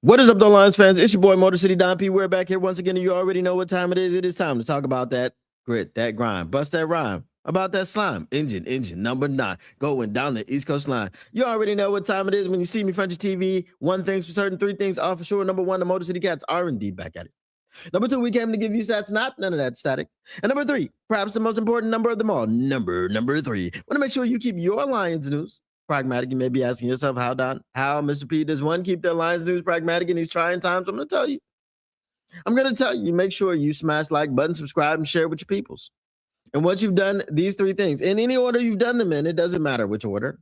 What is up, though, Lions fans? It's your boy, Motor City Don P. We're back here once again, and you already know what time it is. It is time to talk about that grit, that grind, bust that rhyme, about that slime. Engine number 9, going down the East Coast line. You already know what time it is when you see me in front of your TV. One thing's for certain, three things are for sure. Number 1, the Motor City Cats are indeed back at it. Number 2, we came to give you stats, not none of that static. And number 3, perhaps the most important number of them all, number 3. Want to make sure you keep your Lions news pragmatic. You may be asking yourself, how Mr. P does one keep their Lions news pragmatic in these trying times? I'm going to tell you. Make sure you smash like button, subscribe, and share with your peoples. And once you've done these 3 things, in any order you've done them in, it doesn't matter which order.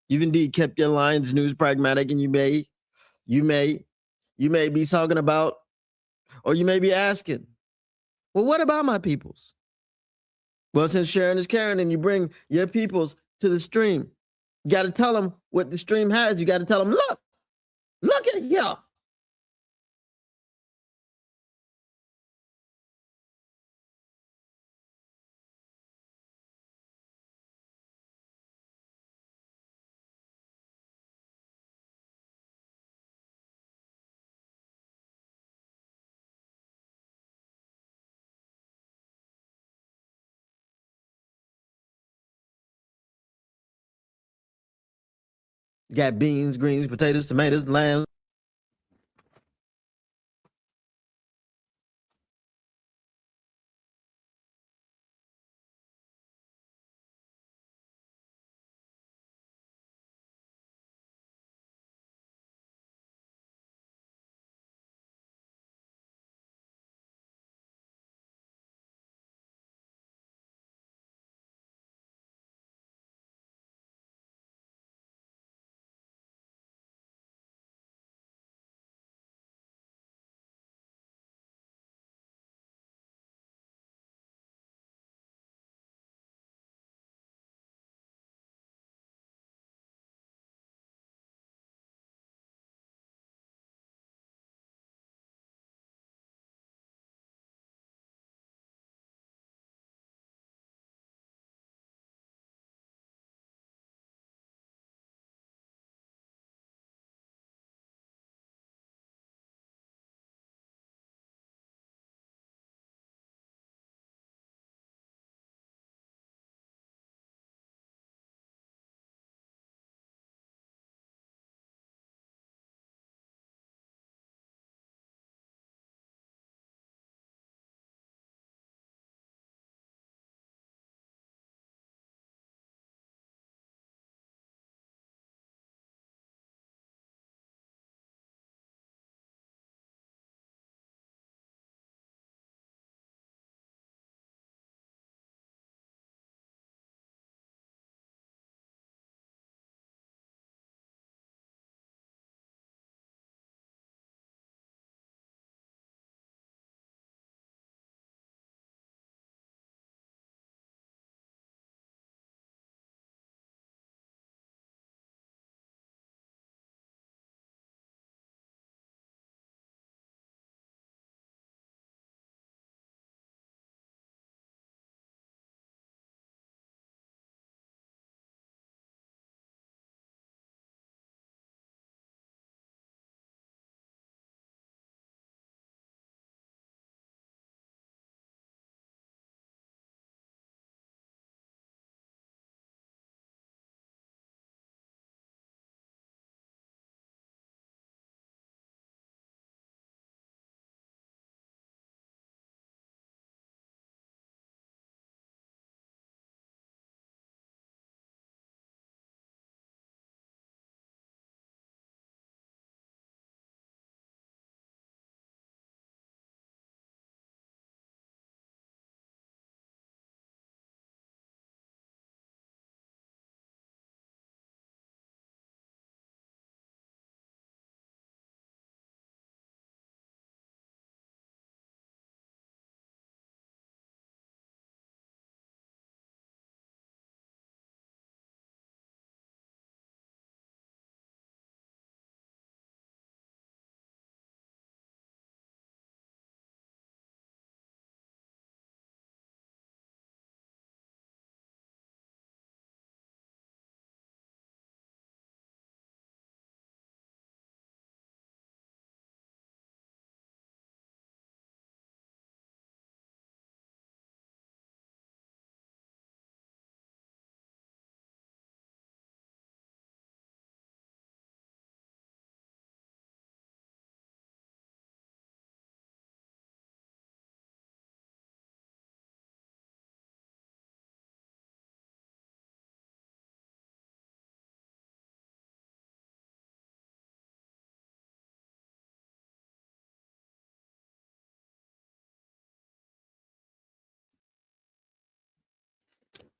You've indeed kept your Lions news pragmatic, and you may be talking about, or you may be asking, well, what about my peoples? Well, since sharing is caring and you bring your peoples to the stream, you got to tell them what the stream has. You got to tell them, look at y'all. You got beans, greens, potatoes, tomatoes, lamb.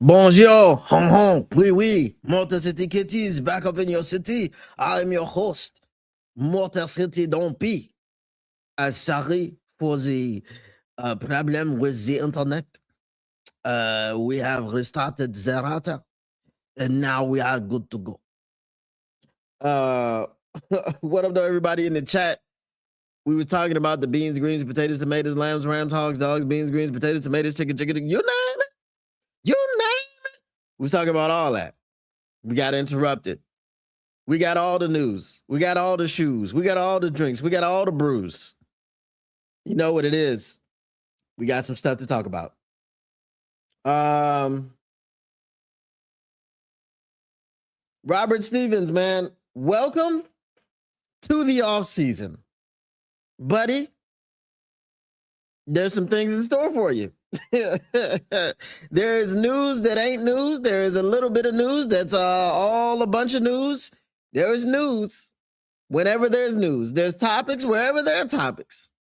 Bonjour, hong hong, oui oui, Motor City Kitties, back up in your city. I'm your host, Motor City Dompy. Sorry for the problem with the internet. We have restarted the router, and now we are good to go. What up, though, everybody in the chat? We were talking about the beans, greens, potatoes, tomatoes, lambs, rams, hogs, dogs, beans, greens, potatoes, tomatoes, chicken, you name it. You name it. We was talking about all that. We got interrupted. We got all the news. We got all the shoes. We got all the drinks. We got all the brews. You know what it is. We got some stuff to talk about. Robert Stevens, man, welcome to the off season, buddy. There's some things in store for you. There is news that ain't news. There is a little bit of news that's all a bunch of news. There is news whenever there's news. There's topics wherever there are topics.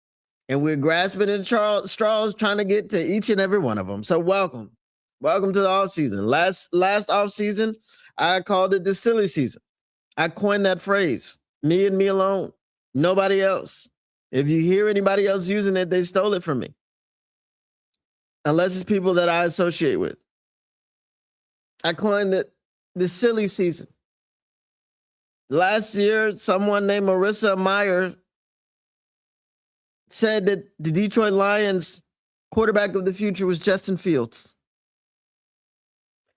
And we're grasping at straws trying to get to each and every one of them. So welcome. Welcome to the off season. Last off season, I called it the silly season. I coined that phrase. Me and me alone. Nobody else. If you hear anybody else using it, they stole it from me. Unless it's people that I associate with. I coined it the silly season. Last year, someone named Marissa Meyer said that the Detroit Lions quarterback of the future was Justin Fields.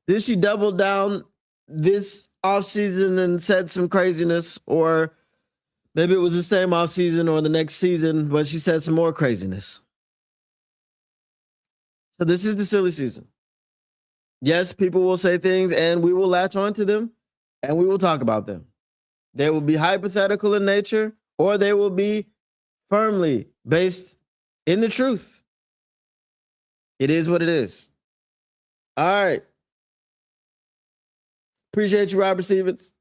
Then she doubled down this offseason and said some craziness, or maybe it was the same offseason or the next season, but she said some more craziness. So this is the silly season. Yes, people will say things and we will latch on to them and we will talk about them. They will be hypothetical in nature or they will be firmly based in the truth. It is what it is. All right. Appreciate you, Robert Stevens.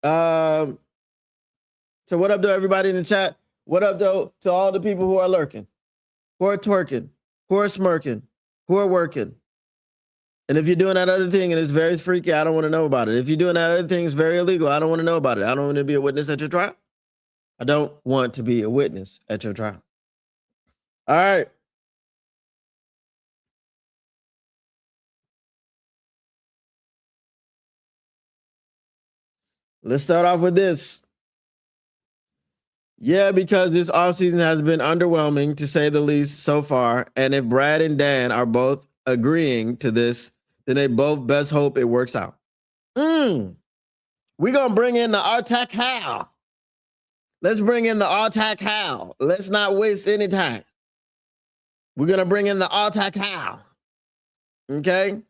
So what up, though, everybody in the chat? What up, though, to all the people who are lurking, who are twerking, who are smirking, who are working? And if you're doing that other thing and it's very freaky, I don't want to know about it. If you're doing that other thing, it's very illegal. I don't want to know about it. I don't want to be a witness at your trial. I don't want to be a witness at your trial. All right. Let's start off with this. Yeah, because this offseason has been underwhelming, to say the least, so far. And if Brad and Dan are both agreeing to this, then they both best hope it works out. We're going to bring in the Artak Hal. Let's bring in the Artak Hal. Let's not waste any time. We're going to bring in the Artak Hal. Okay?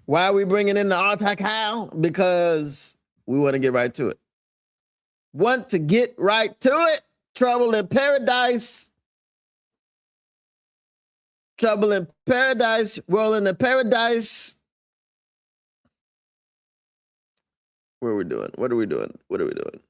Why are we bringing in the Artak Hal? Because we want to get right to it. Want to get right to it? Trouble in paradise. Trouble in paradise. Rolling in paradise. What are we doing? What are we doing? What are we doing?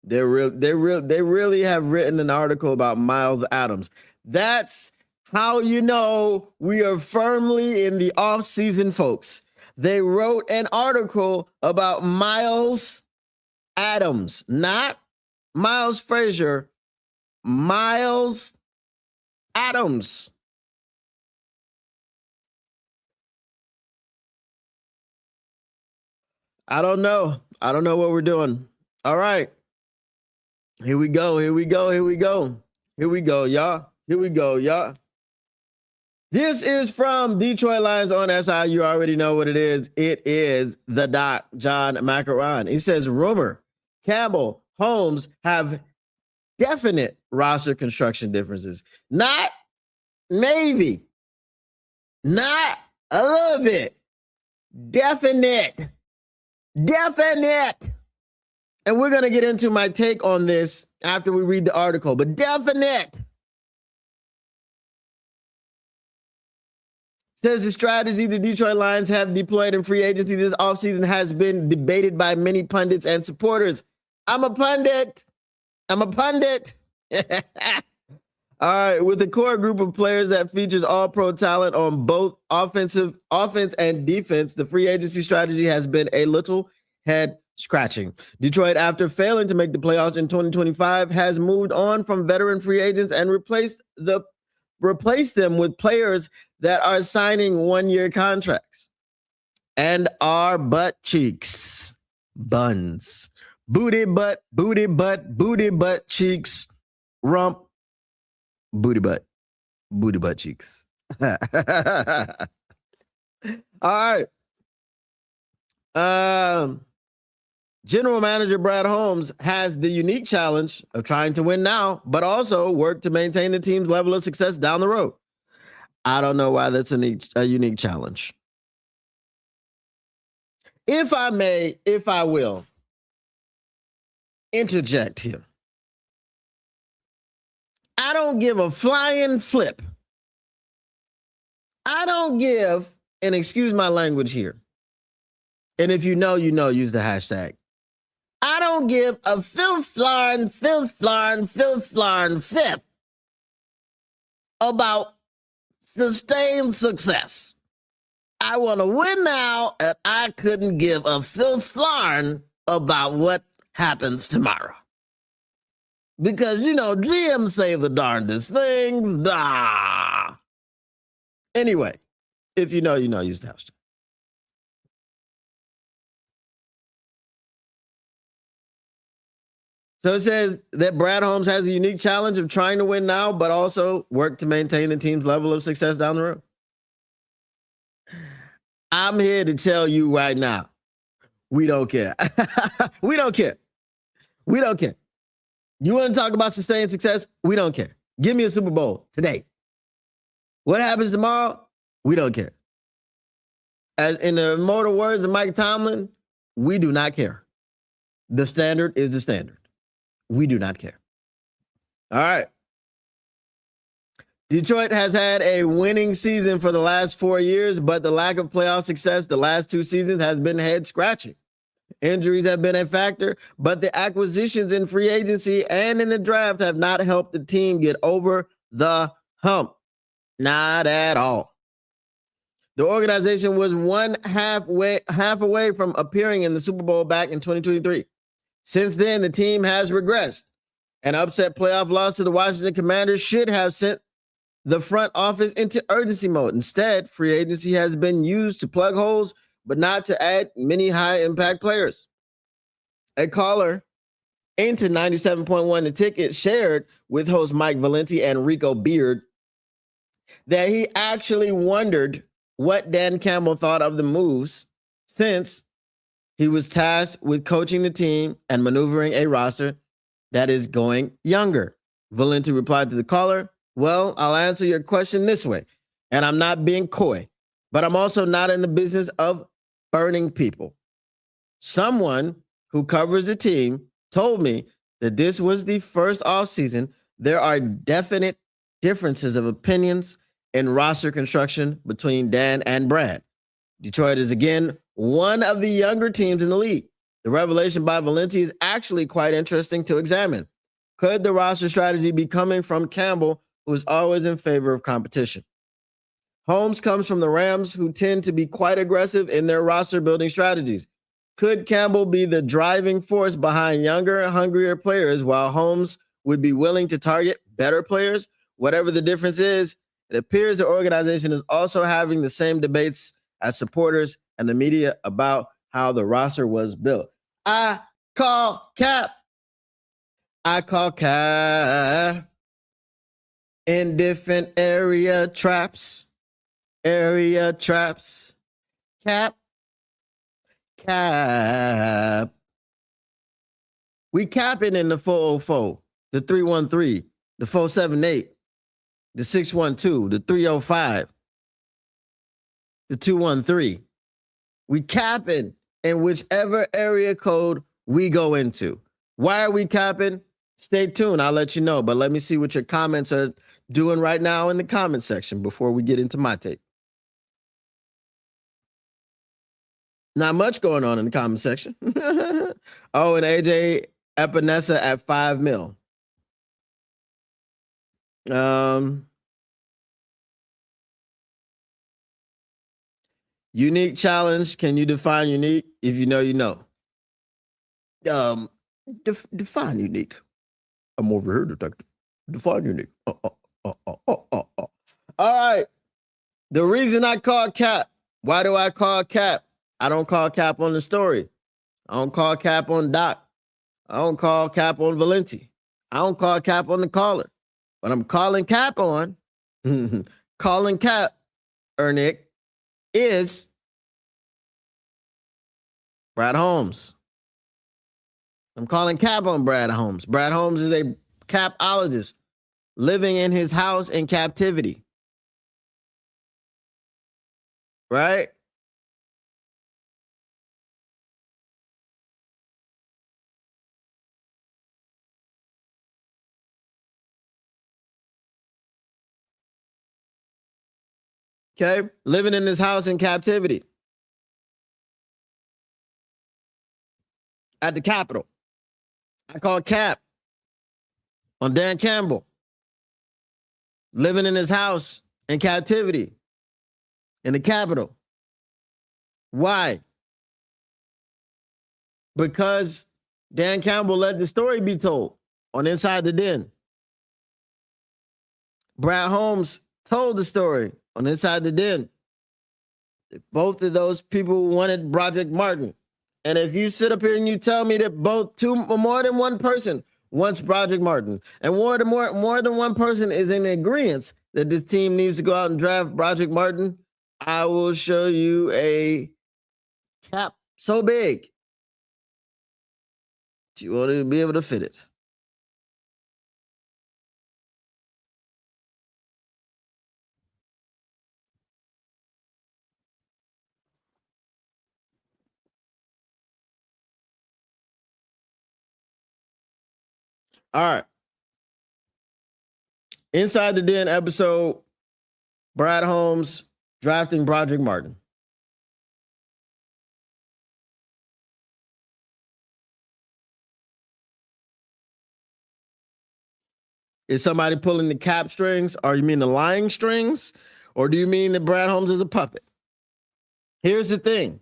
They really have written an article about Miles Adams. That's how you know we are firmly in the off season, folks. They wrote an article about Miles Adams, not Miles Frazier, Miles Adams. I don't know. I don't know what we're doing. All right. Here we go. Here we go. Here we go. Here we go, y'all. Here we go, y'all. This is from Detroit Lions on SI. You already know what it is. It is the doc, John Macaron. He says, rumor, Campbell, Holmes have definite roster construction differences. Not maybe. Not a little bit. Definite. Definite. And we're going to get into my take on this after we read the article, but definite. Says the strategy the Detroit Lions have deployed in free agency this offseason has been debated by many pundits and supporters. I'm a pundit. I'm a pundit. All right, with a core group of players that features all-pro talent on both offense and defense, the free agency strategy has been a little head scratching. Detroit, after failing to make the playoffs in 2025, has moved on from veteran free agents and replaced them with players that are signing one-year contracts and are butt cheeks, buns, booty butt, cheeks, rump, booty butt cheeks. All right. General manager Brad Holmes has the unique challenge of trying to win now, but also work to maintain the team's level of success down the road. I don't know why that's a unique challenge. If I may, if I will, interject here. I don't give a flying flip. I don't give, and excuse my language here. And if you know, use the hashtag. I don't give a filth flarn fifth about sustained success. I want to win now, and I couldn't give a filth flarn about what happens tomorrow. Because, GMs say the darndest things. Anyway, if you know, use the hashtag. So it says that Brad Holmes has the unique challenge of trying to win now, but also work to maintain the team's level of success down the road. I'm here to tell you right now, we don't care. We don't care. We don't care. You want to talk about sustained success? We don't care. Give me a Super Bowl today. What happens tomorrow? We don't care. As in the immortal words of Mike Tomlin, we do not care. The standard is the standard. We do not care. All right. Detroit has had a winning season for the last 4 years, but the lack of playoff success the last 2 seasons has been head-scratching. Injuries have been a factor, but the acquisitions in free agency and in the draft have not helped the team get over the hump. Not at all. The organization was half away from appearing in the Super Bowl back in 2023. Since then, the team has regressed. An upset playoff loss to the Washington Commanders should have sent the front office into urgency mode. Instead, free agency has been used to plug holes, but not to add many high-impact players. A caller into 97.1 The Ticket shared with host Mike Valenti and Rico Beard that he actually wondered what Dan Campbell thought of the moves since he was tasked with coaching the team and maneuvering a roster that is going younger. Valenti replied to the caller, "Well, I'll answer your question this way, and I'm not being coy, but I'm also not in the business of burning people. Someone who covers the team told me that this was the first offseason. There are definite differences of opinions in roster construction between Dan and Brad. Detroit is again one of the younger teams in the league. The revelation by Valenti is actually quite interesting to examine. Could the roster strategy be coming from Campbell, who is always in favor of competition? Holmes comes from the Rams, who tend to be quite aggressive in their roster building strategies. Could Campbell be the driving force behind younger, hungrier players, while Holmes would be willing to target better players? Whatever the difference is, it appears the organization is also having the same debates as supporters and the media about how the roster was built. I call cap. In different area traps. Cap. We capping in the 404, the 313, the 478, the 612, the 305, the 213. We capping in whichever area code we go into. Why are we capping? Stay tuned. I'll let you know. But let me see what your comments are doing right now in the comment section before we get into my take. Not much going on in the comment section. Oh, and AJ Epinesa at $5 million. Unique challenge. Can you define unique? If you know, you know. Define unique. I'm over here, detective. Define unique. All right. The reason I call Cap. Why do I call Cap? I don't call Cap on the story. I don't call Cap on Doc. I don't call Cap on Valenti. I don't call Cap on the caller. But I'm calling Cap on, calling Cap, Ernick, is Brad Holmes. I'm calling Cap on Brad Holmes. Brad Holmes is a capologist living in his house in captivity. Right? Okay? Living in his house in captivity. At the Capitol. I call Cap on Dan Campbell. Living in his house in captivity in the Capitol. Why? Because Dan Campbell let the story be told on Inside the Den. Brad Holmes told the story on Inside the Den. Both of those people wanted Broderick Martin. And if you sit up here and you tell me that more than one person wants Broderick Martin, and more than one person is in agreement that this team needs to go out and draft Broderick Martin, I will show you a cap so big you won't be able to fit it. All right. Inside the Den episode, Brad Holmes drafting Broderick Martin. Is somebody pulling the cap strings? Or you mean the lying strings? Or do you mean that Brad Holmes is a puppet? Here's the thing.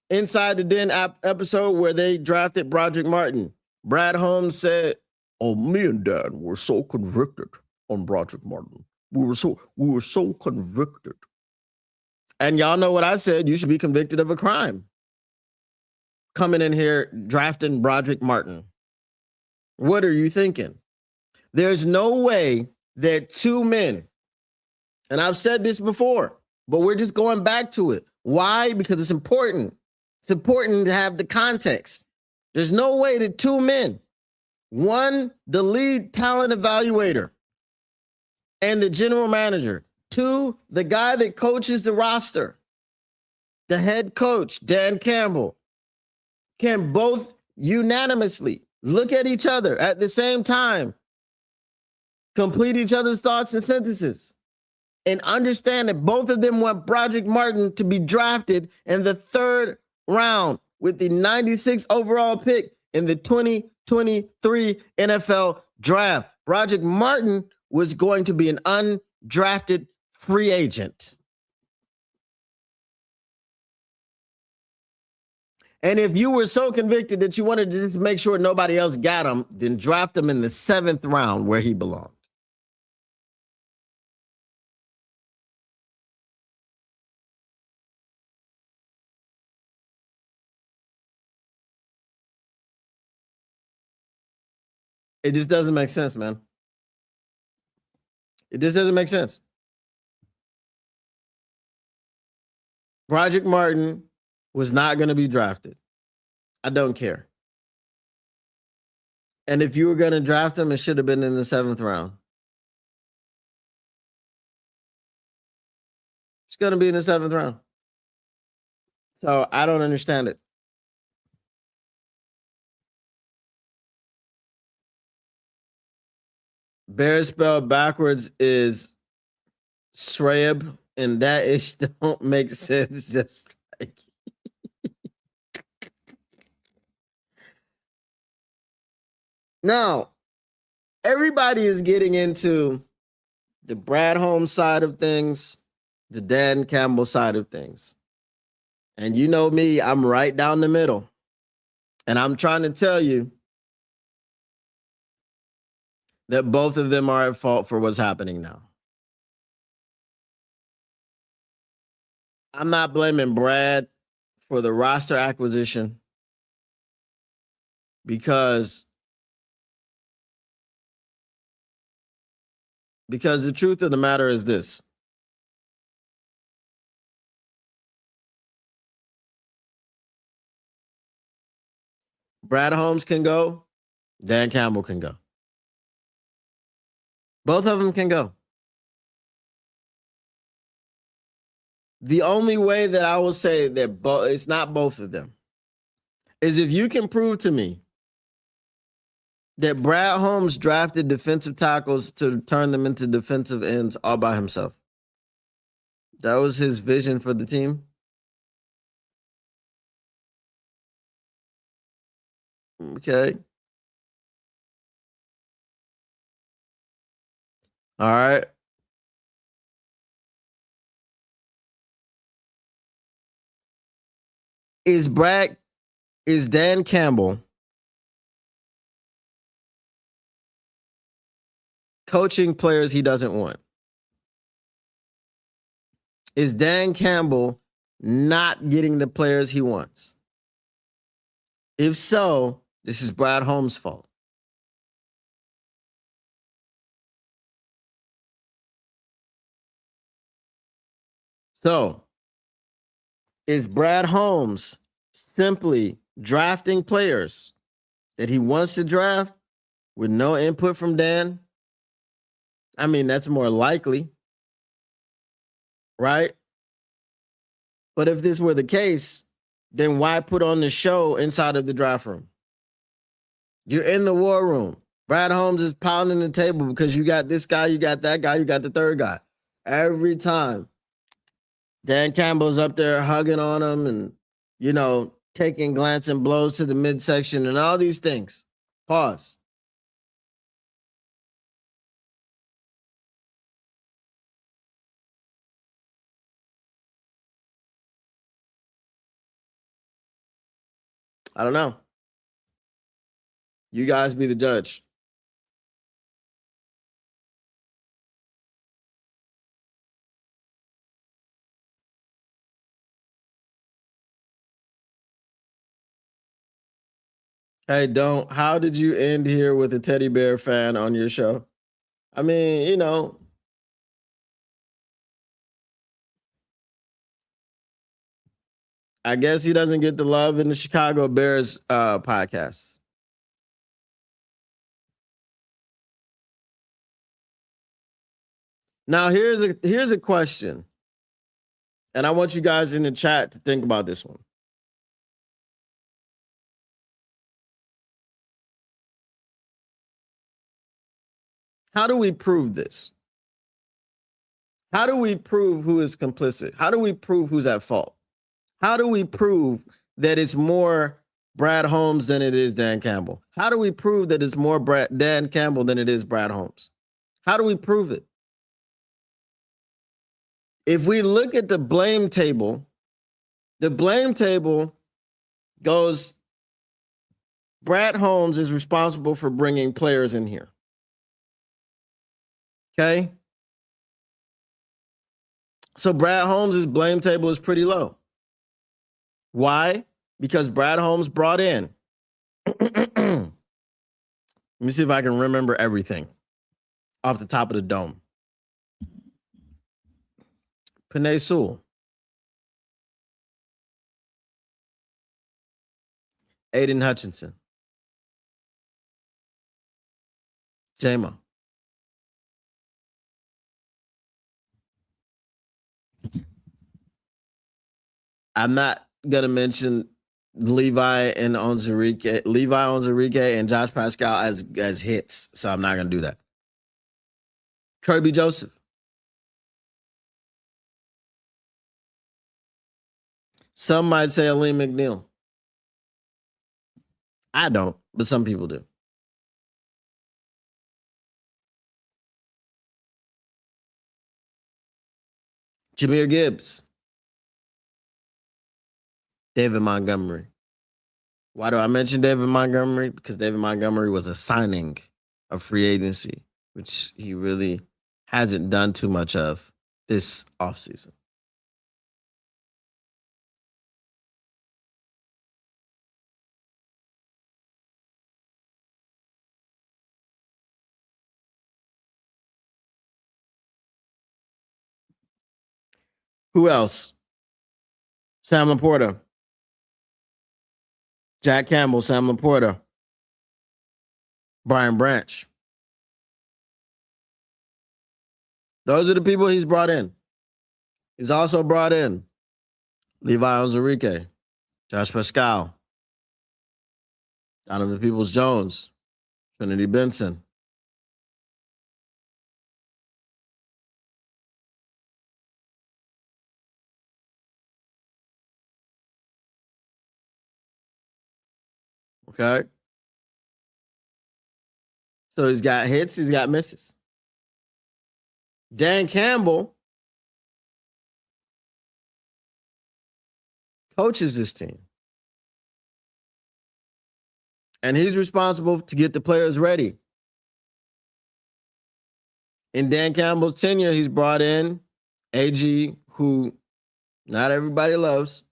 Inside the Den episode where they drafted Broderick Martin, Brad Holmes said, "Oh, me and Dan were so convicted on Broderick Martin. We were so convicted." And y'all know what I said. You should be convicted of a crime. Coming in here drafting Broderick Martin. What are you thinking? There's no way that two men, and I've said this before, but we're just going back to it. Why? Because it's important. It's important to have the context. There's no way that two men, one, the lead talent evaluator and the general manager, two, the guy that coaches the roster, the head coach, Dan Campbell, can both unanimously look at each other at the same time, complete each other's thoughts and sentences, and understand that both of them want Broderick Martin to be drafted in the third round with the 96th overall pick in the 2023 NFL draft. Broderick Martin was going to be an undrafted free agent. And if you were so convicted that you wanted to just make sure nobody else got him, then draft him in the 7th round where he belonged. It just doesn't make sense, man. It just doesn't make sense. Broderick Martin was not going to be drafted. I don't care. And if you were going to draft him, it should have been in the 7th round. It's going to be in the 7th round. So I don't understand it. Bear spelled backwards is Shreb, and that ish don't make sense. Just like now, everybody is getting into the Brad Holmes side of things, the Dan Campbell side of things. And you know me, I'm right down the middle. And I'm trying to tell you that both of them are at fault for what's happening now. I'm not blaming Brad for the roster acquisition because the truth of the matter is this. Brad Holmes can go, Dan Campbell can go. Both of them can go. The only way that I will say that it's not both of them is if you can prove to me that Brad Holmes drafted defensive tackles to turn them into defensive ends all by himself. That was his vision for the team. Okay. All right. Is Dan Campbell coaching players he doesn't want? Is Dan Campbell not getting the players he wants? If so, this is Brad Holmes' fault. So, is Brad Holmes simply drafting players that he wants to draft with no input from Dan? I mean, that's more likely, right? But if this were the case, then why put on the show inside of the draft room? You're in the war room. Brad Holmes is pounding the table because you got this guy, you got that guy, you got the third guy. Every time Dan Campbell's up there hugging on him and, taking glancing blows to the midsection and all these things. Pause. I don't know. You guys be the judge. Hey, how did you end here with a teddy bear fan on your show? I mean, I guess he doesn't get the love in the Chicago Bears podcast. Now, here's a question. And I want you guys in the chat to think about this one. How do we prove this? How do we prove who is complicit? How do we prove who's at fault? How do we prove that it's more Brad Holmes than it is Dan Campbell? How do we prove that it's more Dan Campbell than it is Brad Holmes? How do we prove it? If we look at the blame table goes Brad Holmes is responsible for bringing players in here. Okay? So Brad Holmes' blame table is pretty low. Why? Because Brad Holmes brought in. Let me see if I can remember everything off the top of the dome. Penei Sewell. Aiden Hutchinson. Jamo. I'm not gonna mention Levi Onwuzurike and Josh Pascal as hits, so I'm not gonna do that. Kirby Joseph. Some might say Aleem McNeil. I don't, but some people do. Jahmyr Gibbs. David Montgomery. Why do I mention David Montgomery? Because David Montgomery was a signing of free agency, which he really hasn't done too much of this offseason. Who else? Sam Laporta. Jack Campbell, Sam Laporta. Brian Branch. Those are the people he's brought in. He's also brought in Levi Onwuzurike, Josh Pascal, Donovan Peoples-Jones, Trinity Benson. Okay. So he's got hits, he's got misses. Dan Campbell coaches this team. And he's responsible to get the players ready. In Dan Campbell's tenure, he's brought in AG, who not everybody loves.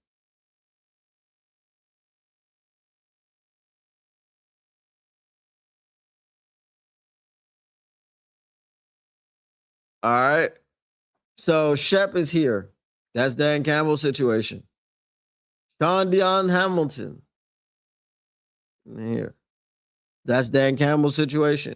All right. So Shep is here. That's Dan Campbell's situation. Sean Dion Hamilton. Here. That's Dan Campbell's situation.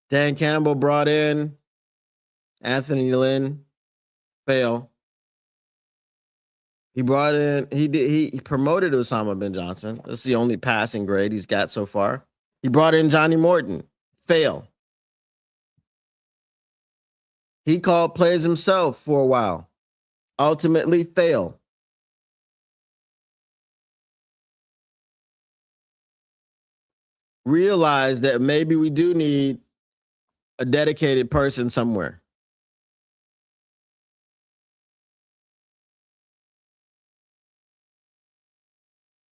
Dan Campbell brought in Anthony Lynn, fail. He brought in, he promoted Osama bin Johnson. That's the only passing grade he's got so far. He brought in Johnny Morton, fail. He called plays himself for a while, ultimately fail. Realize that maybe we do need a dedicated person somewhere.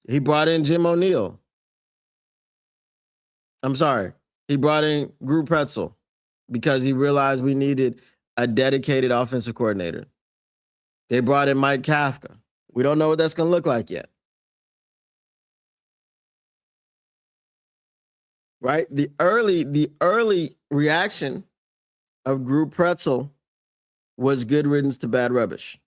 He brought in Jim O'Neill. I'm sorry. He brought in Gru Pretzel because he realized we needed a dedicated offensive coordinator. They brought in Mike Kafka. We don't know what that's going to look like yet. Right? The early reaction of Gru Pretzel was good riddance to bad rubbish.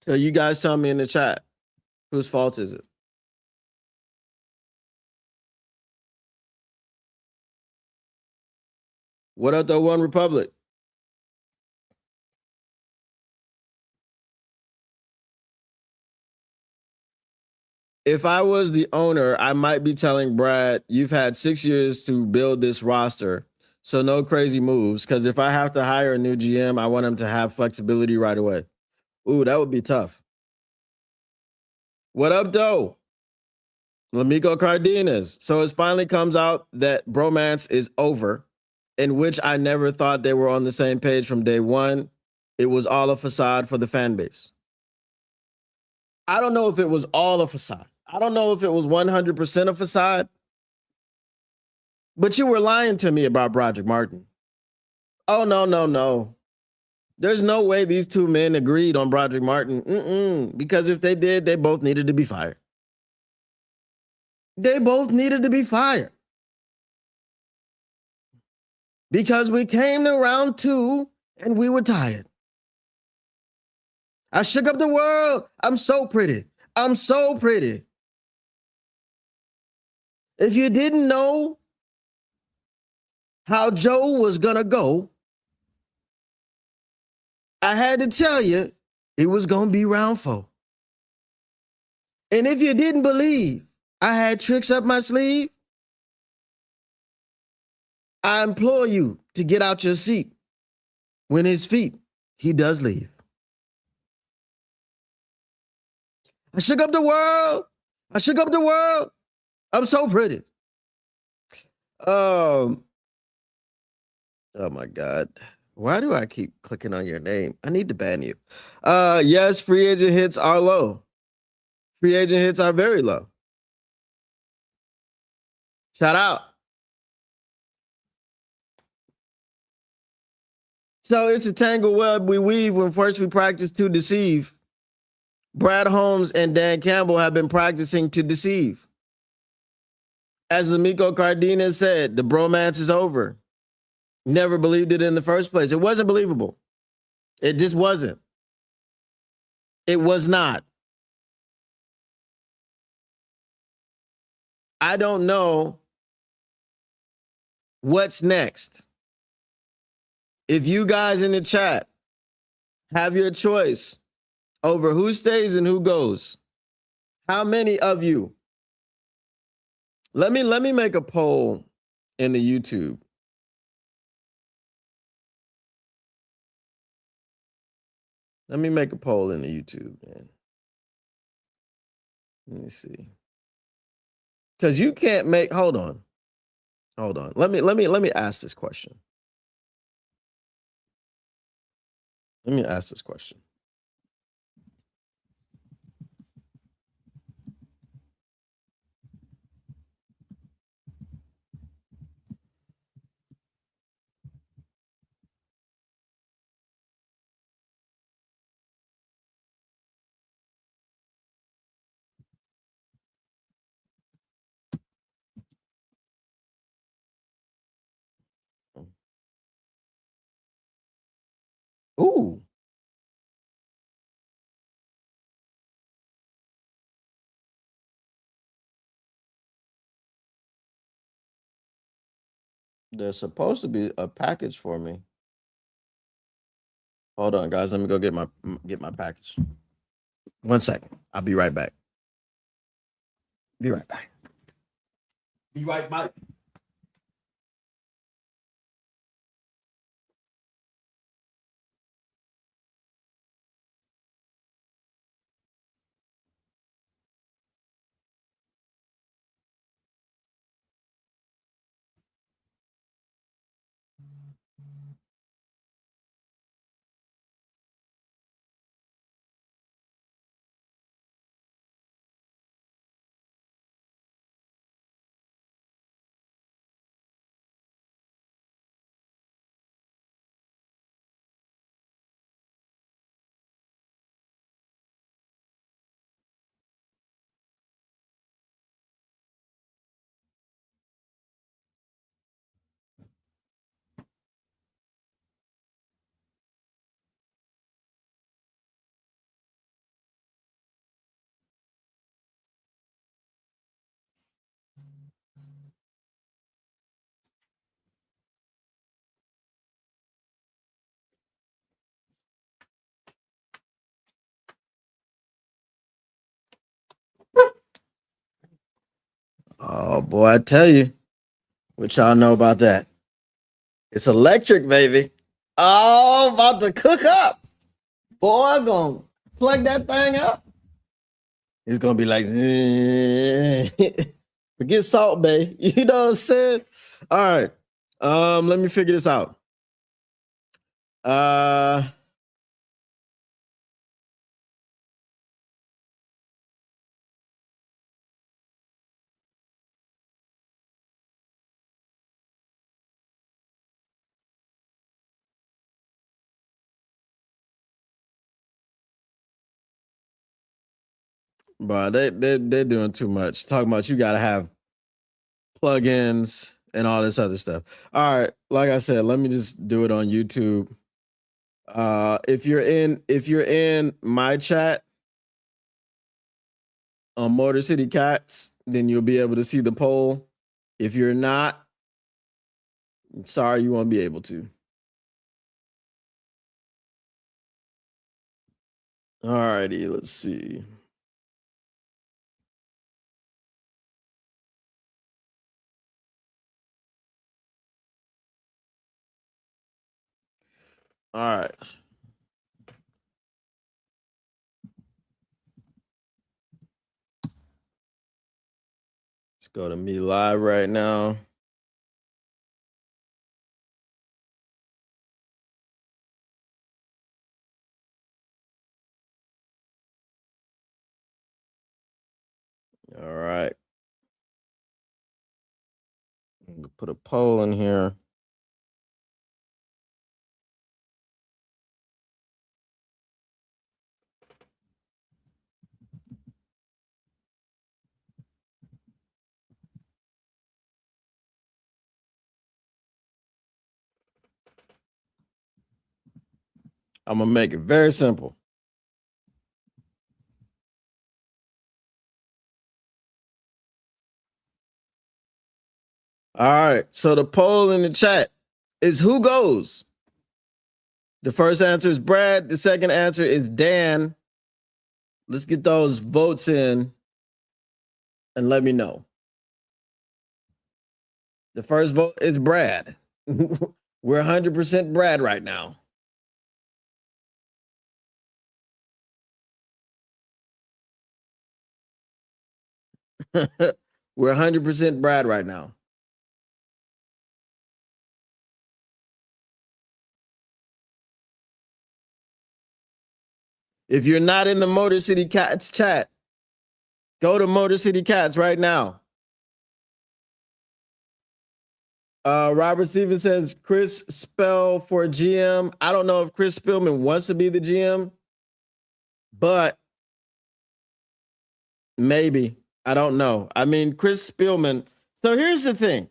So you guys tell me in the chat, whose fault is it? What up, the One Republic? If I was the owner, I might be telling Brad, you've had 6 years to build this roster, so no crazy moves. Because if I have to hire a new GM, I want him to have flexibility right away. Ooh, that would be tough. What up, Doe? Lamico Cardenas. So it finally comes out that bromance is over, in which I never thought they were on the same page from day one. It was all a facade for the fan base. I don't know if it was all a facade. I don't know if it was 100% a facade. But you were lying to me about Broderick Martin. Oh, no. There's no way these two men agreed on Broderick Martin. Because if they did, they both needed to be fired. They both needed to be fired because we came to round 2 and we were tired. I shook up the world. I'm so pretty. I'm so pretty. If you didn't know how Joe was going to go, I had to tell you it was going to be round 4. And if you didn't believe I had tricks up my sleeve, I implore you to get out your seat when his feet he does leave. I shook up the world. I shook up the world. I'm so pretty. Oh my God. Why do I keep clicking on your name? I need to ban you. Yes, free agent hits are low. Free agent hits are very low. Shout out. So it's a tangled web we weave when first we practice to deceive. Brad Holmes and Dan Campbell have been practicing to deceive. As Lamiko Cardenas said, the bromance is over. Never believed it in the first place. It wasn't believable. It just wasn't. It was not. I don't know what's next. If you guys in the chat have your choice over who stays and who goes, how many of you? Let me make a poll in the YouTube. Let me make a poll in the YouTube, man. Let me see. Because you can't make, hold on. Let me ask this question. Let me ask this question. Ooh. There's supposed to be a package for me. Hold on, guys. Let me go get my package. 1 second. I'll be right back. Be right back. Be right back. Oh boy, I tell you. What y'all know about that? It's electric, baby. Oh, about to cook up. Boy, I'm gonna plug that thing up. It's gonna be like, forget Salt Bay. You know what I'm saying? All right. Let me figure this out. Bro, they're doing too much. Talking about you gotta have plugins and all this other stuff. All right, like I said, let me just do it on YouTube. If you're in my chat on Motor City Cats, then you'll be able to see the poll. If you're not, sorry, you won't be able to. All righty, let's see. All right. Let's go to me live right now. All right. I'm gonna put a poll in here. I'm gonna make it very simple. All right. So the poll in the chat is who goes? The first answer is Brad. The second answer is Dan. Let's get those votes in and let me know. The first vote is Brad. We're 100% Brad right now. We're 100% Brad right now. If you're not in the Motor City Cats chat, go to Motor City Cats right now. Robert Stevens says Chris Spell for GM. I don't know if Chris Spillman wants to be the GM, but maybe. I don't know. I mean, Chris Spillman. So here's the thing.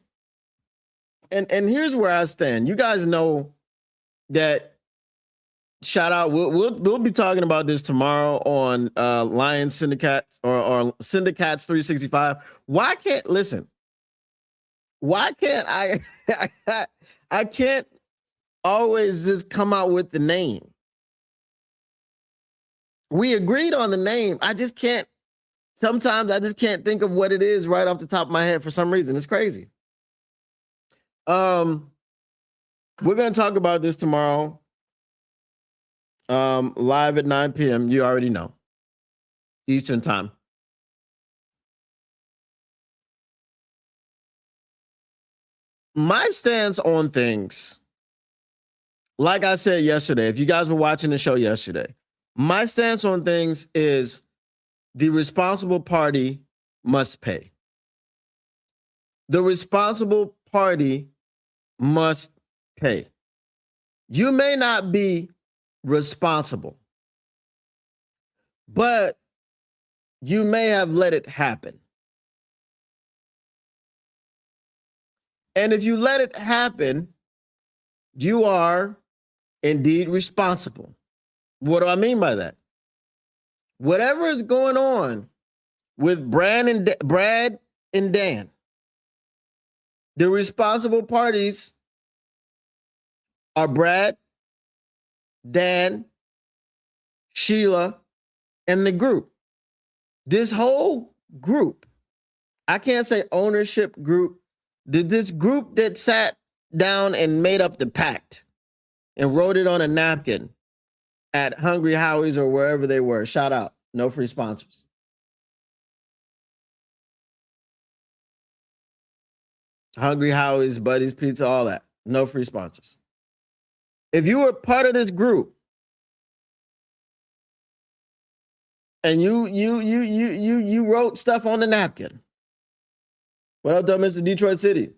And here's where I stand. You guys know that. Shout out. We'll be talking about this tomorrow on Lion Syndicates or Syndicates 365. Why can't I I can't always just come out with the name? We agreed on the name. I just can't. Sometimes I just can't think of what it is right off the top of my head for some reason. It's crazy. We're gonna talk about this tomorrow. Live at 9 p.m. You already know. Eastern time. My stance on things, like I said yesterday, if you guys were watching the show yesterday, my stance on things is the responsible party must pay. The responsible party must pay. You may not be responsible, but you may have let it happen. And if you let it happen, you are indeed responsible. What do I mean by that? Whatever is going on with Brad and Dan, the responsible parties are Brad, Dan, Sheila, and the group. This whole group, I can't say ownership group, this group that sat down and made up the pact and wrote it on a napkin at Hungry Howie's or wherever they were. Shout out. No free sponsors. Hungry Howie's, Buddy's Pizza, all that. No free sponsors. If you were part of this group and you wrote stuff on the napkin. What up, though, Mr. Detroit City?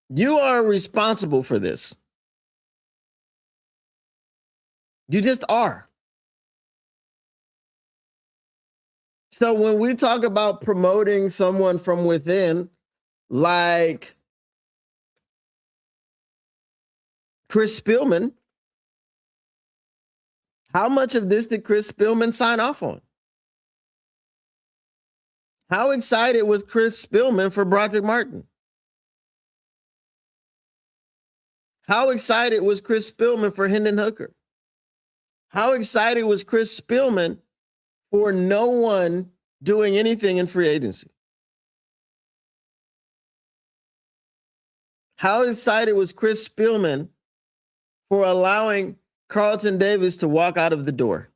You are responsible for this. You just are. So when we talk about promoting someone from within, like Chris Spielman, how much of this did Chris Spielman sign off on? How excited was Chris Spielman for Broderick Martin? How excited was Chris Spielman for Hendon Hooker? How excited was Chris Spielman for no one doing anything in free agency? How excited was Chris Spielman for allowing Carlton Davis to walk out of the door?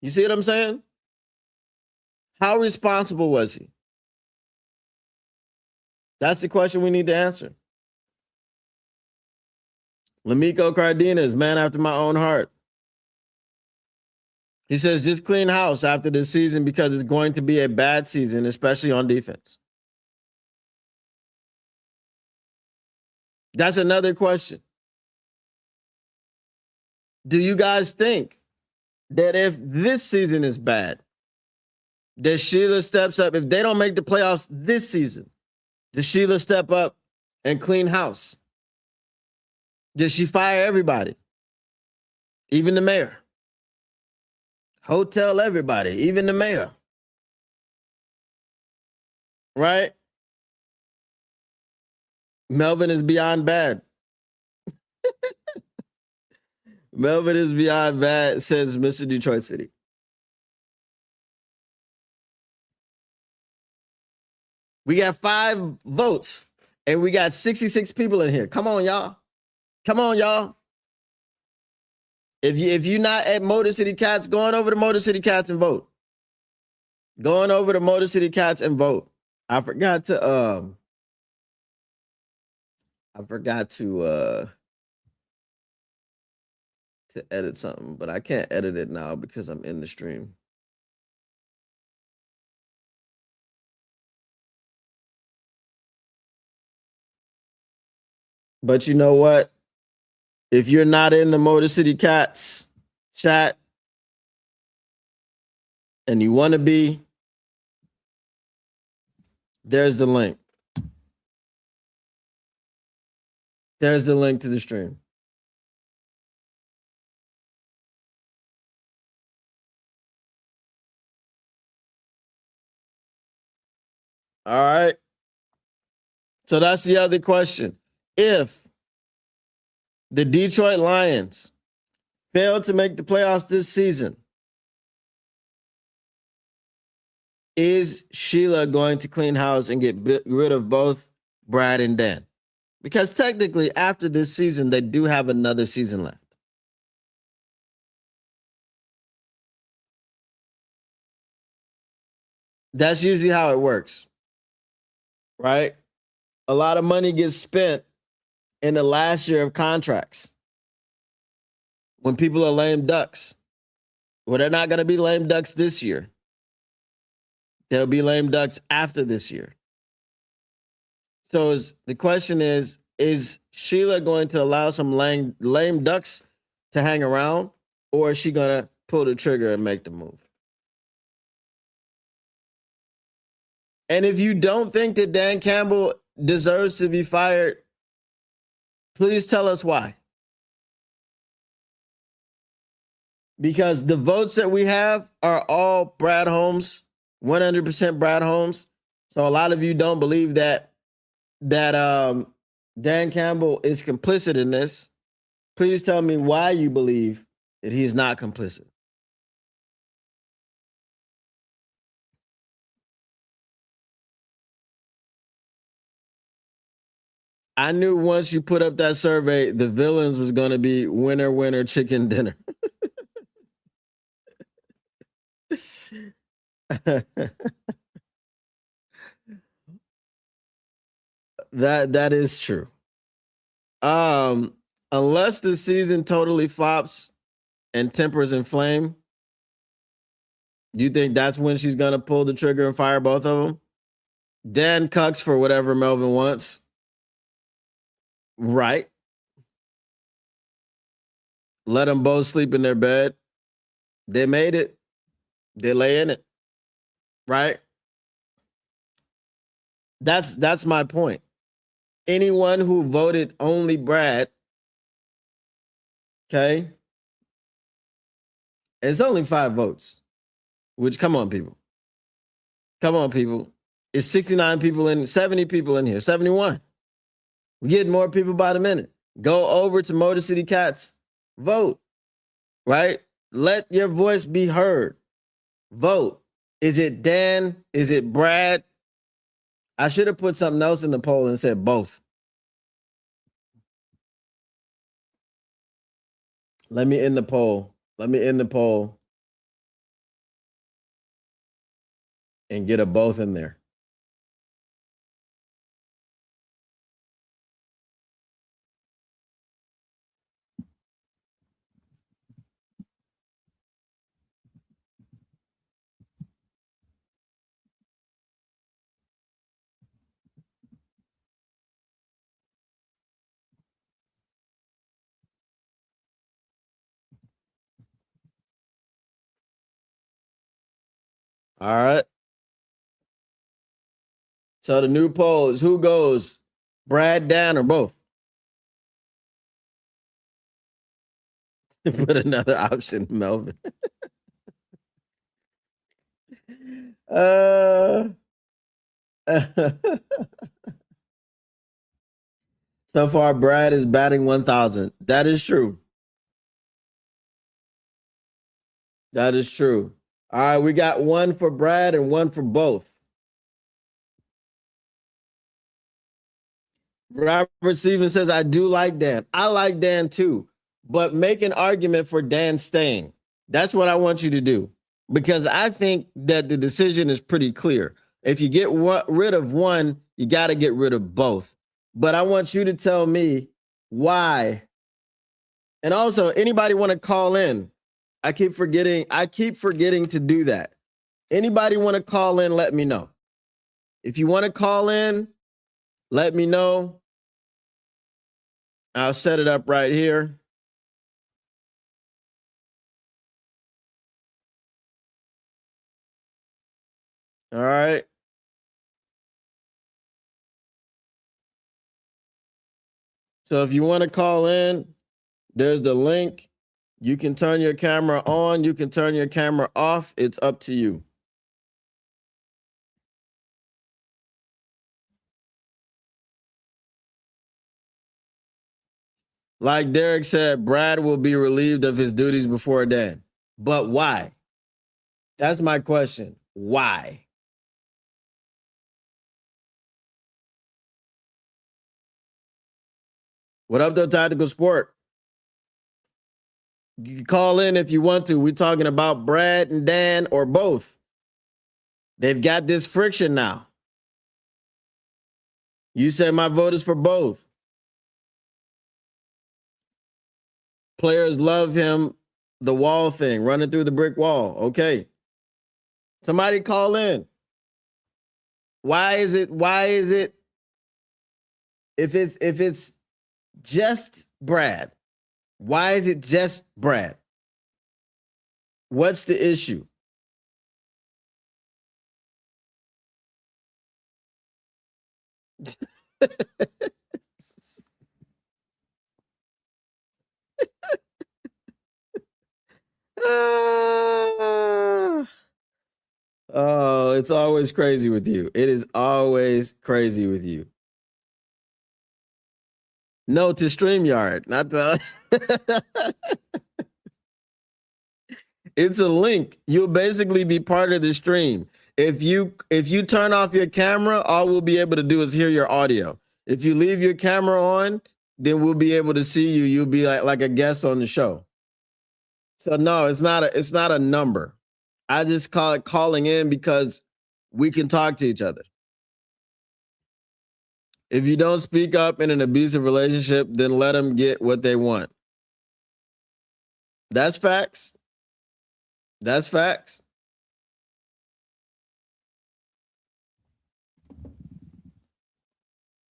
You see what I'm saying? How responsible was he? That's the question we need to answer. Lamiko Cardenas, man after my own heart. He says, just clean house after this season because it's going to be a bad season, especially on defense. That's another question. Do you guys think that if this season is bad, that Sheila steps up? If they don't make the playoffs this season, does Sheila step up and clean house? Does she fire everybody? Even the mayor? Hotel everybody, even the mayor. Right? Melvin is beyond bad. Melvin is beyond bad, says Mr. Detroit City. We got 5 votes and we got 66 people in here. Come on, y'all. Come on, y'all. If you're not at Motor City Cats, go on over to Motor City Cats and vote. Going over to Motor City Cats and vote. I forgot to edit something, but I can't edit it now because I'm in the stream. But you know what? If you're not in the Motor City Cats chat and you want to be, there's the link. There's the link to the stream. All right. So that's the other question. If the Detroit Lions fail to make the playoffs this season, is Sheila going to clean house and get rid of both Brad and Dan? Because technically, after this season, they do have another season left. That's usually how it works, right? A lot of money gets spent in the last year of contracts when people are lame ducks. Well, they're not going to be lame ducks this year. They'll be lame ducks after this year. So the question is Sheila going to allow some lame ducks to hang around, or is she going to pull the trigger and make the move? And if you don't think that Dan Campbell deserves to be fired, please tell us why. Because the votes that we have are all Brad Holmes, 100% Brad Holmes. So a lot of you don't believe that Dan Campbell is complicit in this. Please tell me why you believe that he is not complicit. I knew once you put up that survey, the villains was going to be winner, winner, chicken dinner. That is true. Unless the season totally flops and tempers in flame, you think that's when she's gonna pull the trigger and fire both of them? Dan cucks for whatever Melvin wants. Right. Let them both sleep in their bed. They made it. They lay in it. Right? That's my point. Anyone who voted only Brad, okay, it's only 5 votes. Which, come on, people. Come on, people. It's 69 people in, 70 people in here, 71. We're getting more people by the minute. Go over to Motor City Cats. Vote, right? Let your voice be heard. Vote. Is it Dan? Is it Brad? I should have put something else in the poll and said both. Let me end the poll. Let me end the poll and get a both in there. All right. So the new poll is who goes, Brad, Dan, or both? Put another option, Melvin. So far, Brad is batting 1,000. That is true. That is true. All right, we got one for Brad and one for both. Robert Stevens says, I do like Dan. I like Dan too, but make an argument for Dan staying. That's what I want you to do, because I think that the decision is pretty clear. If you get rid of one, you got to get rid of both. But I want you to tell me why. And also, anybody want to call in? I keep forgetting to do that. Anybody want to call in, let me know. If you want to call in, let me know. I'll set it up right here. All right. So if you want to call in, there's the link. You can turn your camera on. You can turn your camera off. It's up to you. Like Derek said, Brad will be relieved of his duties before Dan. But why? That's my question. Why? What up, though, Tactical Sport? You can call in if you want to. We're talking about Brad and Dan or both. They've got this friction now. You said my vote is for both. Players love him, the wall thing, running through the brick wall. Okay. Somebody call in. Why is it if it's just Brad, why is it just Brad? What's the issue? Oh, it's always crazy with you. It is always crazy with you. No, to StreamYard, not the. It's a link. You'll basically be part of the stream. If you turn off your camera, all we'll be able to do is hear your audio. If you leave your camera on, then we'll be able to see you. You'll be like a guest on the show. So no, it's not a number. I just call it calling in because we can talk to each other. If you don't speak up in an abusive relationship, then let them get what they want. That's facts. That's facts.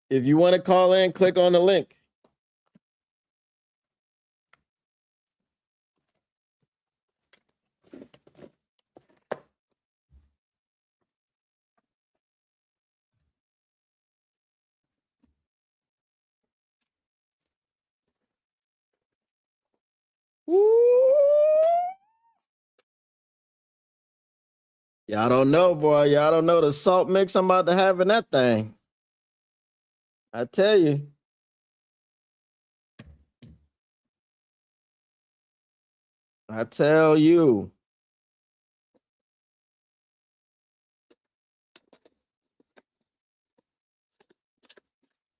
If you want to call in, click on the link. Woo. Y'all don't know, boy. Y'all don't know the salt mix I'm about to have in that thing. I tell you. I tell you.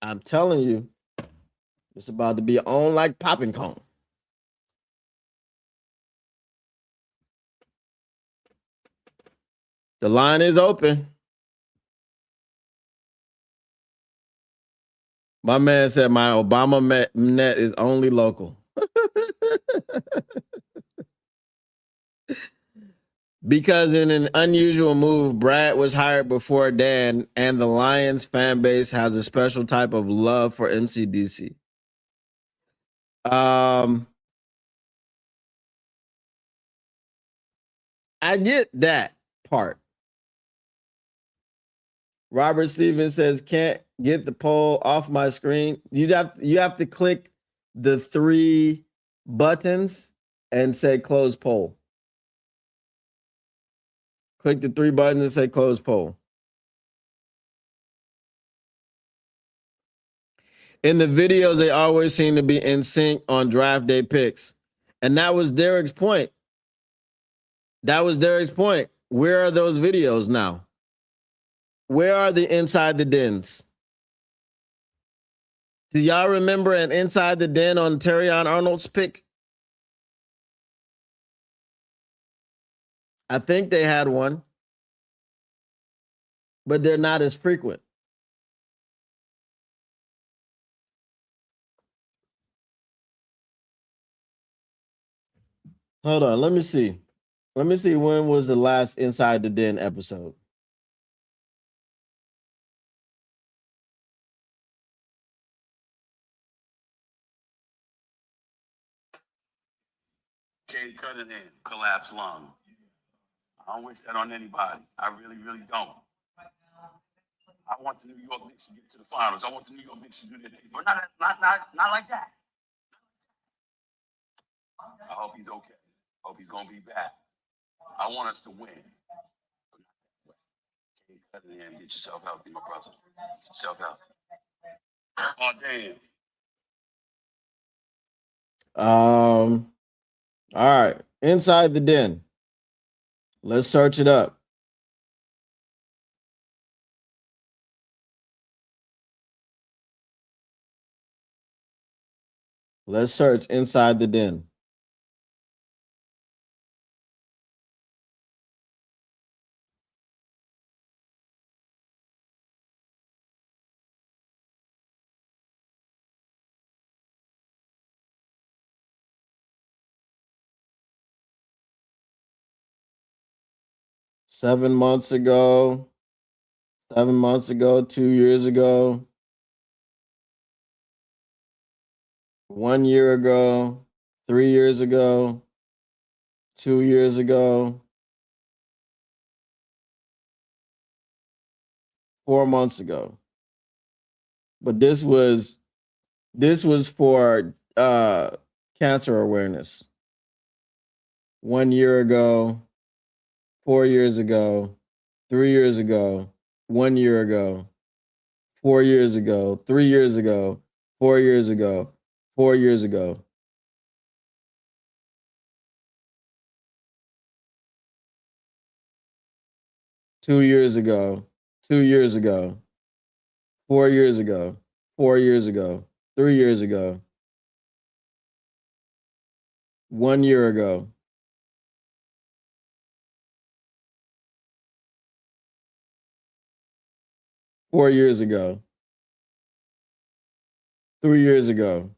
I'm telling you. It's about to be on like popping cone. The line is open. My man said my Obama net is only local. Because in an unusual move, Brad was hired before Dan, and the Lions fan base has a special type of love for MCDC. I get that part. Robert Stevens says, can't get the poll off my screen. You have to click the 3 buttons and say close poll. Click the 3 buttons and say close poll. In the videos, they always seem to be in sync on draft day picks. And that was Derek's point. Where are those videos now? Where are the inside the dens? Do y'all remember an inside the den on Terrion Arnold's pick? I think they had one, but they're not as frequent. Hold on, let me see. Let me see when was the last Inside the Den episode. Cade Cunningham, collapsed lung. I don't wish that on anybody. I really, really don't. I want the New York Knicks to get to the finals. I want the New York Knicks to do their thing, but not like that. I hope he's okay. I hope he's gonna be back. I want us to win. Cade Cunningham, get yourself healthy, my brother. Get yourself healthy. Oh damn. All right, Inside the Den. Let's search it up. Let's search Inside the Den. Seven months ago, 2 years ago, 1 year ago, 3 years ago, 2 years ago, 4 months ago. But this was for cancer awareness. 1 year ago, 4 years ago, 3 years ago, 1 year ago, 4 years ago, 3 years ago, 4 years ago, 4 years ago. Two years ago, 2 years ago, 4 years ago, 4 years ago, 3 years ago, 1 year ago. Four years ago, 3 years ago.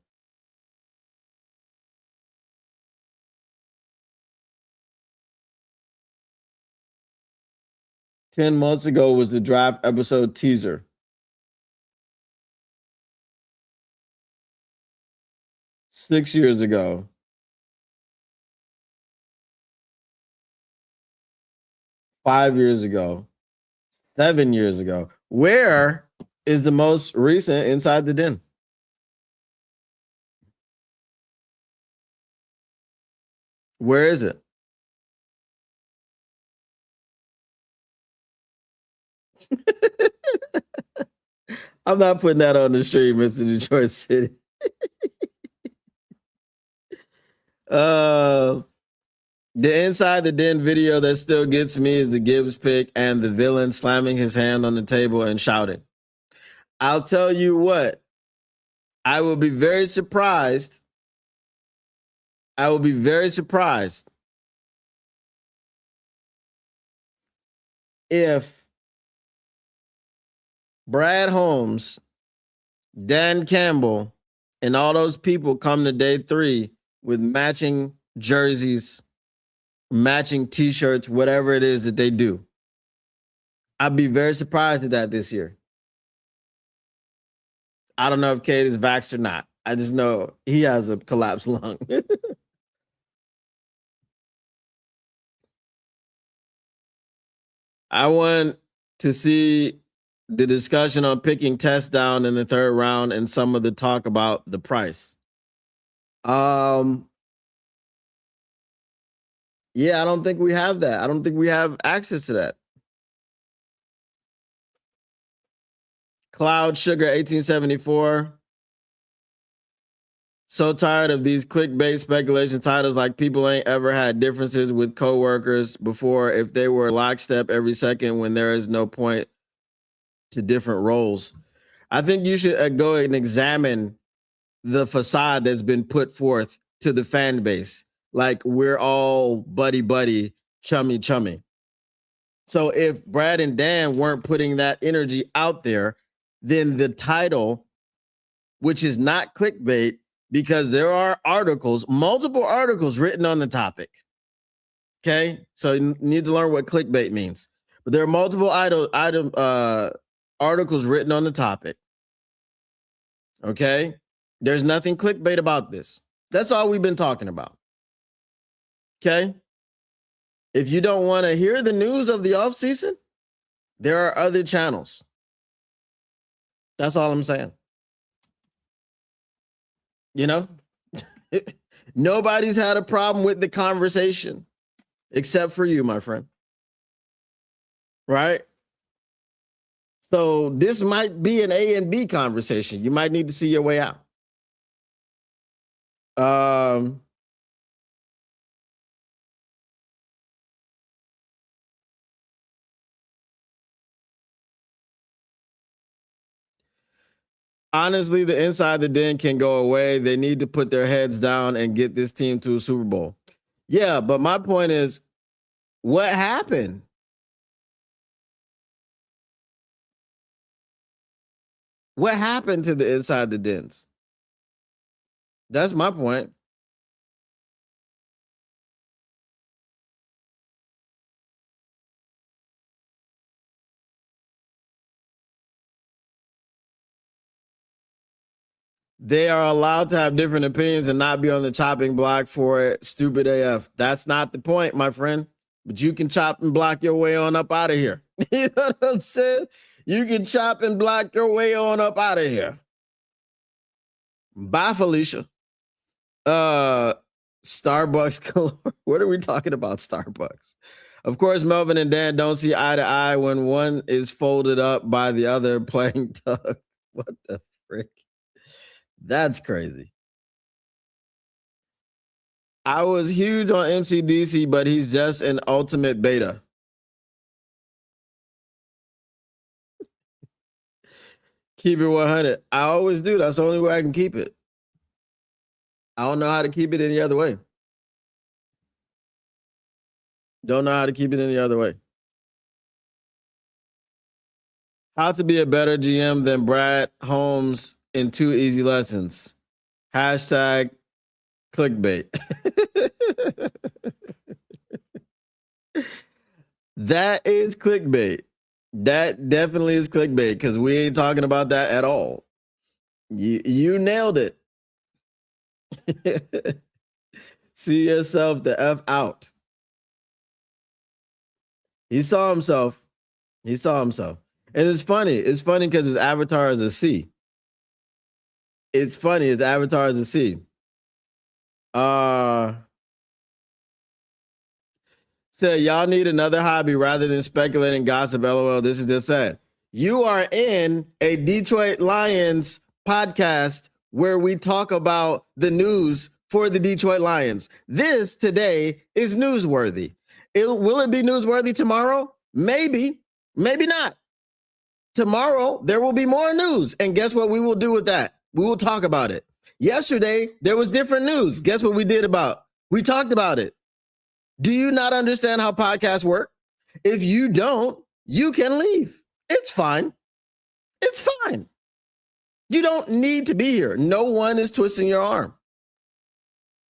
$10 months ago was the draft episode teaser. $6 years ago. 5 years ago. 7 years ago. Where is the most recent Inside the Den? Where is it? I'm not putting that on the stream, Mr. Detroit City. The Inside the Den video that still gets me is the Gibbs pick and the villain slamming his hand on the table and shouting. I'll tell you what, I will be very surprised. I will be very surprised if Brad Holmes, Dan Campbell, and all those people come to day 3 with matching jerseys, matching t-shirts, whatever it is that they do. I'd be very surprised at that this year. I don't know if Cade is vaxxed or not. I just know he has a collapsed lung. I want to see the discussion on picking Test down in the 3rd round and some of the talk about the price. Yeah, I don't think we have that. I don't think we have access to that. Cloud Sugar 1874. So tired of these clickbait speculation titles, like people ain't ever had differences with coworkers before if they were lockstep every second when there is no point to different roles. I think you should go and examine the facade that's been put forth to the fan base. Like we're all buddy, chummy. So if Brad and Dan weren't putting that energy out there, then the title, which is not clickbait, because there are articles, multiple articles written on the topic. Okay, so you need to learn what clickbait means. But there are multiple articles written on the topic. Okay, there's nothing clickbait about this. That's all we've been talking about. Okay, if you don't want to hear the news of the offseason, there are other channels. That's all I'm saying. You know, nobody's had a problem with the conversation except for you, my friend. Right? So this might be an A and B conversation. You might need to see your way out. Honestly, the Inside the Den can go away. They need to put their heads down and get this team to a Super Bowl. Yeah, but my point is, what happened? What happened to the Inside the Dens? That's my point. They are allowed to have different opinions and not be on the chopping block for it. Stupid AF. That's not the point, my friend. But you can chop and block your way on up out of here. You know what I'm saying? You can chop and block your way on up out of here. Bye, Felicia. Starbucks. What are we talking about, Starbucks? Of course, Melvin and Dan don't see eye to eye when one is folded up by the other playing tug. What the frick? That's crazy. I was huge on MCDC, but he's just an ultimate beta. Keep it 100. I always do. That's the only way I can keep it. I don't know how to keep it any other way. Don't know how to keep it any other way. How to be a better GM than Brad Holmes in 2 easy lessons. Hashtag clickbait. That is clickbait. That definitely is clickbait because we ain't talking about that at all. You nailed it. See yourself the F out. He saw himself. He saw himself. And it's funny. It's funny because his avatar is a C. It's funny. His avatar is a C. Said y'all need another hobby rather than speculating gossip. LOL. This is just sad. You are in a Detroit Lions podcast where we talk about the news for the Detroit Lions. This today is newsworthy. Will it be newsworthy tomorrow? Maybe, maybe not. Tomorrow, there will be more news. And guess what we will do with that? We will talk about it. Yesterday, there was different news. Guess what we did about? We talked about it. Do you not understand how podcasts work? If you don't, you can leave. It's fine. It's fine. You don't need to be here. No one is twisting your arm.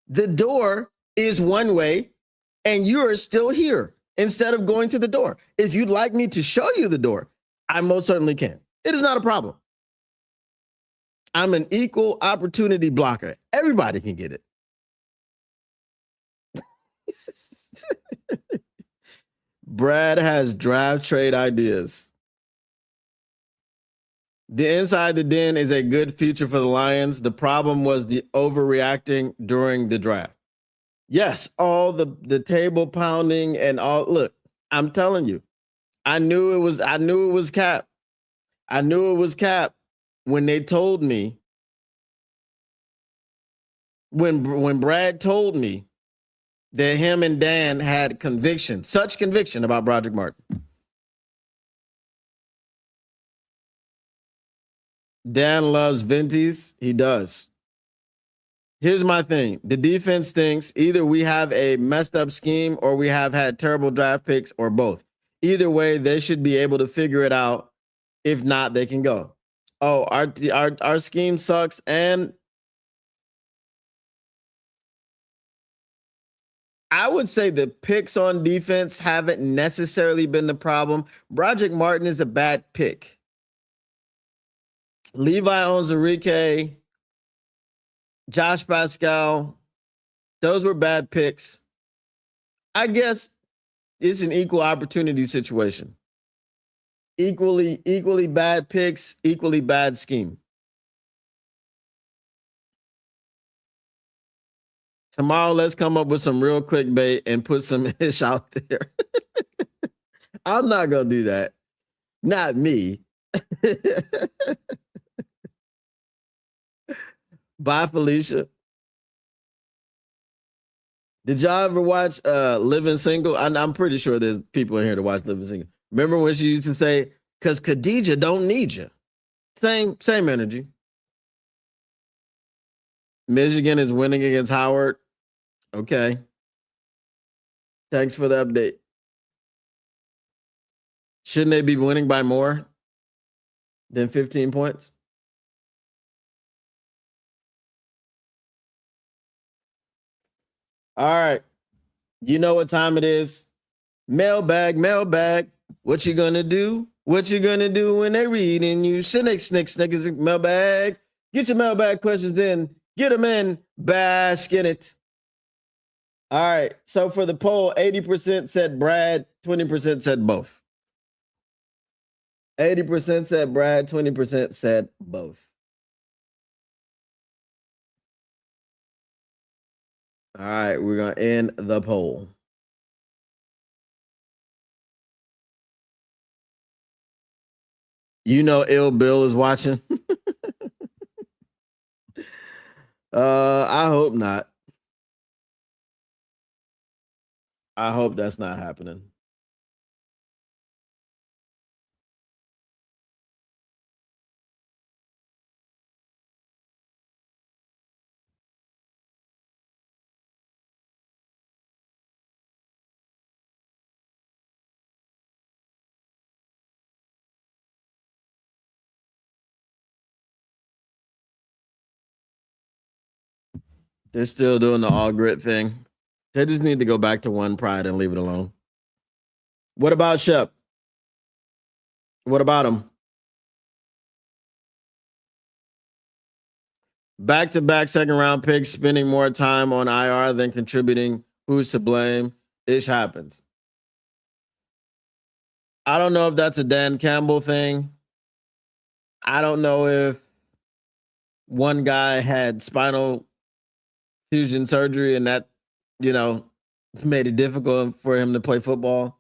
The door is one way, and you are still here instead of going to the door. If you'd like me to show you the door, I most certainly can. It is not a problem. I'm an equal opportunity blocker. Everybody can get it. Brad has draft trade ideas. The Inside the Den is a good feature for the Lions. The problem was the overreacting during the draft. Yes, all the table pounding and all. Look, I'm telling you, I knew it was cap. I knew it was cap when they told me, when Brad told me that him and Dan had such conviction about Broderick Martin. Dan loves Venties. He does. Here's my thing. The defense thinks either we have a messed up scheme or we have had terrible draft picks or both. Either way, they should be able to figure it out. If not, they can go. Oh, our scheme sucks. And I would say the picks on defense haven't necessarily been the problem. Broderick Martin is a bad pick. Levi Onwuzurike, Josh Pascal, those were bad picks. I guess it's an equal opportunity situation. Equally bad picks, equally bad scheme. Tomorrow, let's come up with some real clickbait and put some ish out there. I'm not going to do that. Not me. Bye, Felicia. Did y'all ever watch Living Single? I'm pretty sure there's people in here to watch Living Single. Remember when she used to say, because Khadijah don't need you. Same energy. Michigan is winning against Howard. Okay. Thanks for the update. Shouldn't they be winning by more than 15 points? All right. You know what time it is. Mailbag. What you gonna do? What you gonna do when they reading you? Snick is mailbag. Get your mailbag questions in. Get them in. Bask in it. All right. So for the poll, 80% said Brad, 20% said both. 80% said Brad, 20% said both. All right, we're going to end the poll. You know Ill Bill is watching? I hope not. I hope that's not happening. They're still doing the all grit thing. They just need to go back to one pride and leave it alone. What about Shep? What about him? Back-to-back second-round picks, spending more time on IR than contributing. Who's to blame? Ish happens. I don't know if that's a Dan Campbell thing. I don't know if one guy had spinal fusion surgery and that, made it difficult for him to play football.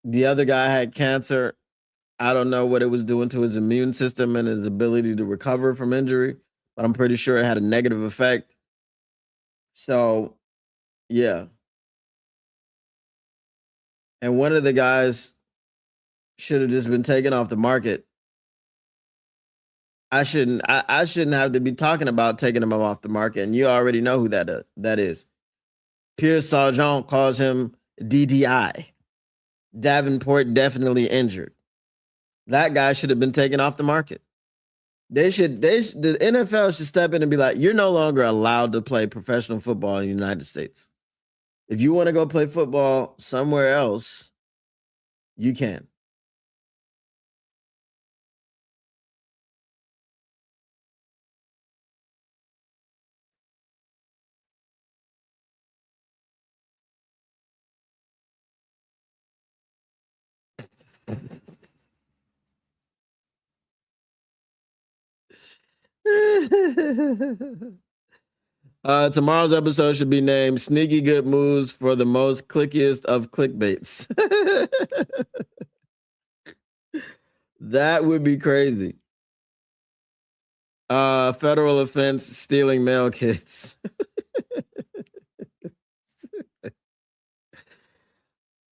The other guy had cancer. I don't know what it was doing to his immune system and his ability to recover from injury, but I'm pretty sure it had a negative effect. So, yeah. And one of the guys should have just been taken off the market. I shouldn't have to be talking about taking him off the market, and you already know who that is. Pierre Sargent calls him DDI. Davenport definitely injured. That guy should have been taken off the market. The NFL should step in and be like, you're no longer allowed to play professional football in the United States. If you want to go play football somewhere else, you can. Tomorrow's episode should be named Sneaky Good Moves for the Most Clickiest of Clickbaits. That would be crazy. Federal offense, stealing mail kits.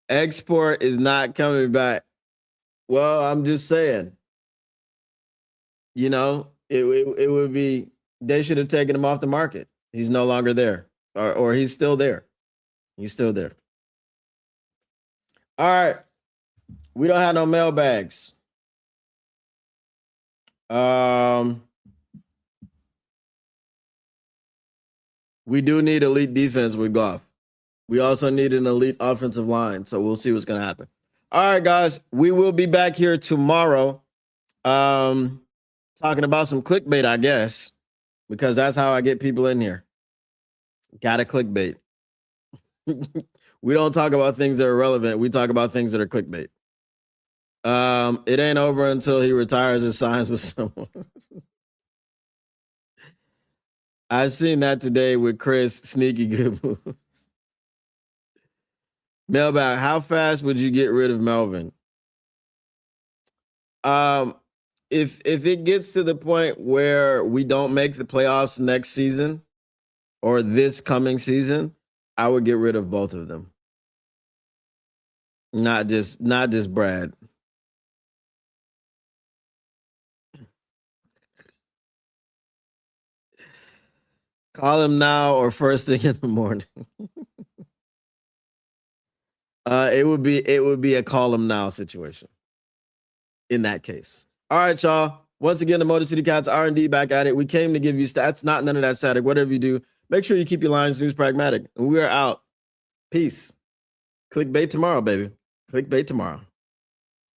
Export is not coming back. Well, I'm just saying. You know, it would be, they should have taken him off the market. He's no longer there. Or he's still there. He's still there. All right. We don't have no mailbags. We do need elite defense with Goff. We also need an elite offensive line. So we'll see what's going to happen. All right, guys. We will be back here tomorrow. Talking about some clickbait, I guess, because that's how I get people in here. Gotta clickbait. We don't talk about things that are relevant. We talk about things that are clickbait. It ain't over until he retires and signs with someone. I seen that today with Chris. Sneaky good moves. Mailbag, how fast would you get rid of Melvin? If it gets to the point where we don't make the playoffs next season or this coming season, I would get rid of both of them. Not just Brad. Call him now or first thing in the morning. It would be a call him now situation in that case. All right, y'all. Once again, the Motor City Cats R&D back at it. We came to give you stats, not none of that static. Whatever you do, make sure you keep your lines news pragmatic. And we are out. Peace. Clickbait tomorrow, baby. Clickbait tomorrow.